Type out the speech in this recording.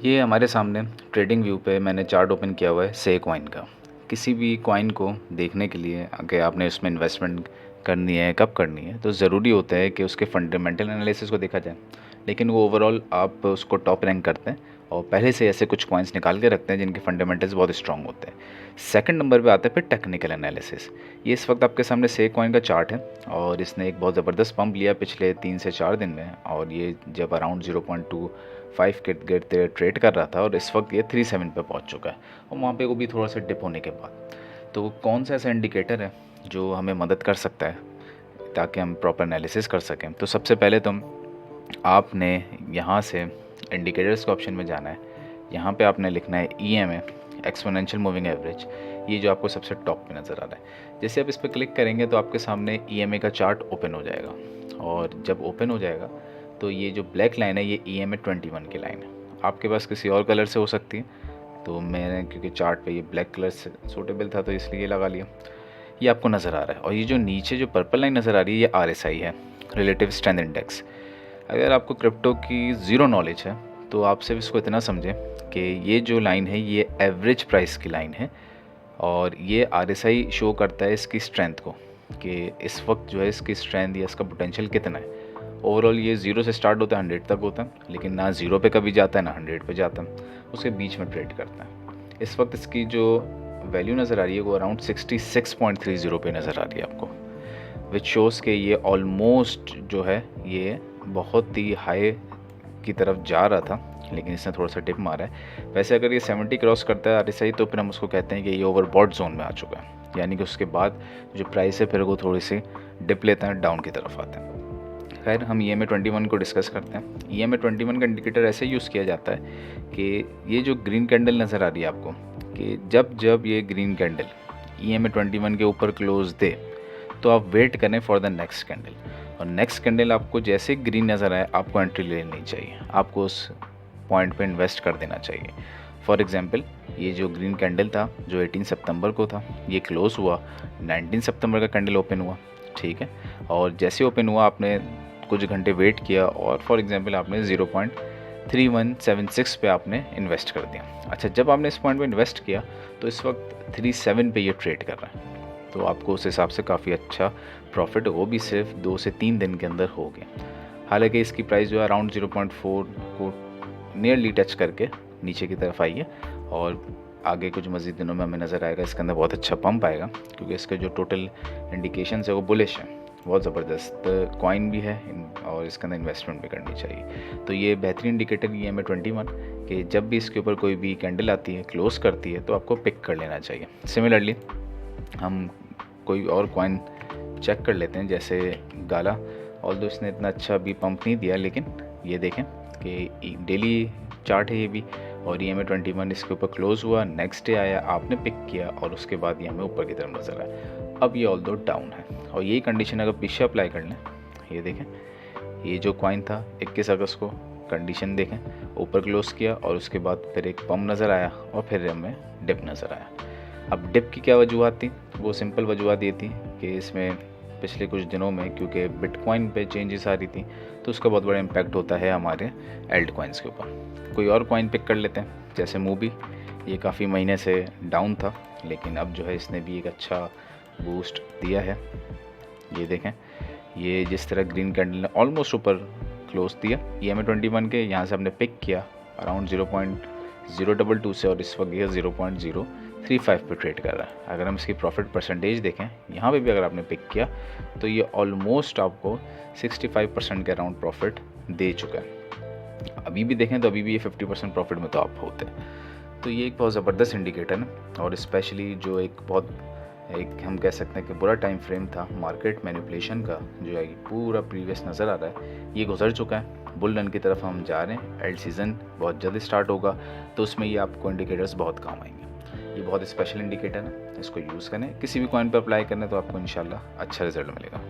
ये हमारे सामने ट्रेडिंग व्यू पे मैंने चार्ट ओपन किया हुआ है से कॉइन का। किसी भी कॉइन को देखने के लिए अगर आपने उसमें इन्वेस्टमेंट करनी है, कब करनी है, तो ज़रूरी होता है कि उसके फंडामेंटल एनालिसिस को देखा जाए। लेकिन वो ओवरऑल आप उसको टॉप रैंक करते हैं और पहले से ऐसे कुछ कॉइन्स निकाल के रखते हैं जिनके फंडामेंटल्स बहुत स्ट्रांग होते हैं। सेकंड नंबर पे आता है फिर टेक्निकल एनालिसिस। ये इस वक्त आपके सामने से कॉइन का चार्ट है और इसने एक बहुत ज़बरदस्त पंप लिया पिछले 3 से 4 दिन में, और ये जब अराउंड 0.25 के गिरते ट्रेड कर रहा था और इस वक्त ये 37 पे पहुंच चुका है, और वहाँ पे वो भी थोड़ा सा डिप होने के बाद। तो कौन सा ऐसा इंडिकेटर है जो हमें मदद कर सकता है ताकि हम प्रॉपर एनालिसिस कर सकें? तो सबसे पहले तो आपने यहाँ से इंडिकेटर्स के ऑप्शन में जाना है। यहाँ पे आपने लिखना है EMA, एक्सपोनेंशियल मूविंग एवरेज। ये जो आपको सबसे टॉप पे नज़र आ रहा है, जैसे आप इस पर क्लिक करेंगे तो आपके सामने EMA का चार्ट ओपन हो जाएगा। और जब ओपन हो जाएगा तो ये जो ब्लैक लाइन है ये EMA 21 की लाइन है। आपके पास किसी और कलर से हो सकती है, तो मैंने क्योंकि चार्ट पे ये ब्लैक कलर से सूटेबल था तो इसलिए लगा लिया। ये आपको नज़र आ रहा है, और ये जो नीचे जो पर्पल लाइन नज़र आ रही है ये RSI है, रिलेटिव स्ट्रेंथ इंडेक्स। अगर आपको क्रिप्टो की ज़ीरो नॉलेज है तो आप सिर्फ इसको इतना समझें कि ये जो लाइन है ये एवरेज प्राइस की लाइन है, और ये RSI शो करता है इसकी स्ट्रेंथ को, कि इस वक्त जो है इसकी स्ट्रेंथ या इसका पोटेंशियल कितना है। ओवरऑल ये 0 से स्टार्ट होता है, 100 तक होता है, लेकिन ना 0 पे कभी जाता है ना 100 पे जाता है, उसके बीच में ट्रेड करता है। इस वक्त इसकी जो वैल्यू नज़र आ रही है वो अराउंड 66.30 पे नज़र आ रही है आपको, विच शोज़ के ये ऑलमोस्ट जो है ये बहुत ही हाई की तरफ जा रहा था, लेकिन इसने थोड़ा सा डिप मारा है। वैसे अगर ये 70 क्रॉस करता है RSI तो फिर हम उसको कहते हैं कि ये ओवरबॉट जोन में आ चुका है, यानी कि उसके बाद जो प्राइस है फिर वो थोड़ी सी डिप लेते हैं, डाउन की तरफ आते हैं। खैर, हम EMA 21 को डिस्कस करते हैं। EMA 21 का इंडिकेटर ऐसे यूज़ किया जाता है कि ये जो ग्रीन कैंडल नज़र आ रही है आपको, कि जब जब ये ग्रीन कैंडल EMA 21 के ऊपर क्लोज दे तो आप वेट करें फॉर द नेक्स्ट कैंडल, और नेक्स्ट कैंडल आपको जैसे ग्रीन नज़र आए आपको एंट्री ले लेनी चाहिए, आपको उस पॉइंट पे इन्वेस्ट कर देना चाहिए। फॉर एग्जांपल, ये जो ग्रीन कैंडल था जो 18 सितंबर को था, ये क्लोज़ हुआ 19 सितंबर का कैंडल ओपन हुआ, ठीक है। और जैसे ओपन हुआ आपने कुछ घंटे वेट किया और फॉर एग्जांपल आपने 0.3176 पे आपने इन्वेस्ट कर दिया। अच्छा, जब आपने इस पॉइंट पे इन्वेस्ट किया तो इस वक्त 37 पे ये ट्रेड कर रहा है, तो आपको उस हिसाब से काफ़ी अच्छा प्रॉफिट, वो भी सिर्फ 2 से 3 दिन के अंदर हो गया। हालांकि इसकी प्राइस जो है अराउंड 0.4 को नियरली टच करके नीचे की तरफ आई है, और आगे कुछ मज़ीद दिनों में हमें नज़र आएगा इसके अंदर बहुत अच्छा पंप आएगा, क्योंकि इसके जो टोटल इंडिकेशंस है वो बुलिश है, बहुत ज़बरदस्त कॉइन भी है और इसके अंदर इन्वेस्टमेंट भी करनी चाहिए। तो ये बेहतरीन इंडिकेटर EMA 21 कि जब भी इसके ऊपर कोई भी कैंडल आती है, क्लोज करती है, तो आपको पिक कर लेना चाहिए। सिमिलरली हम कोई और कॉइन चेक कर लेते हैं, जैसे गाला। ऑल्दो इसने इतना अच्छा भी पंप नहीं दिया, लेकिन ये देखें कि डेली चार्ट है ये भी, और EMA 21 इसके ऊपर क्लोज हुआ, नेक्स्ट डे आया, आपने पिक किया और उसके बाद ये हमें ऊपर की तरफ नज़र आया। अब ये ऑल्दो डाउन है, और यही कंडीशन अगर पीछे अप्लाई कर लें, ये देखें, ये जो कॉइन था 21 अगस्त को, कंडीशन देखें, ऊपर क्लोज किया और उसके बाद फिर एक पंप नज़र आया और फिर हमें डिप नज़र आया। अब डिप की क्या वजूहत थी? वो सिंपल वजूहत ये थी कि इसमें पिछले कुछ दिनों में क्योंकि बिटकॉइन पे चेंजेस आ रही थी, तो उसका बहुत बड़ा इम्पैक्ट होता है हमारे एल्ट कॉइन्स के ऊपर। कोई और कॉइन पिक कर लेते हैं, जैसे मूवी। ये काफ़ी महीने से डाउन था, लेकिन अब जो है इसने भी एक अच्छा बूस्ट दिया है। ये देखें, ये जिस तरह ग्रीन कैंडल ने ऑलमोस्ट ऊपर क्लोज दिया EMA 21 के, यहाँ से हमने पिक किया अराउंड 0.022 से, और इस वक्त ये 0.035 पे ट्रेड कर रहा है। अगर हम इसकी प्रॉफिट परसेंटेज देखें, यहाँ पे भी अगर आपने पिक किया तो ये ऑलमोस्ट आपको 65% के अराउंड प्रॉफिट दे चुका है। अभी भी देखें तो अभी भी ये 50% प्रॉफिट में तो आप होते हैं। तो ये एक बहुत ज़बरदस्त इंडिकेटर है, और स्पेशली जो एक हम कह सकते हैं कि बुरा टाइम फ्रेम था मार्केट मैनिपुलेशन का, जो है पूरा प्रीवियस नज़र आ रहा है, ये गुजर चुका है। बुल रन की तरफ हम जा रहे हैं, एल्ट सीज़न बहुत जल्दी स्टार्ट होगा, तो उसमें ये आपको इंडिकेटर्स बहुत काम आएंगे। ये बहुत स्पेशल इंडिकेटर है, इसको यूज़ करें, किसी भी कॉइन पर अप्लाई करना तो आपको इंशाल्लाह अच्छा रिजल्ट मिलेगा।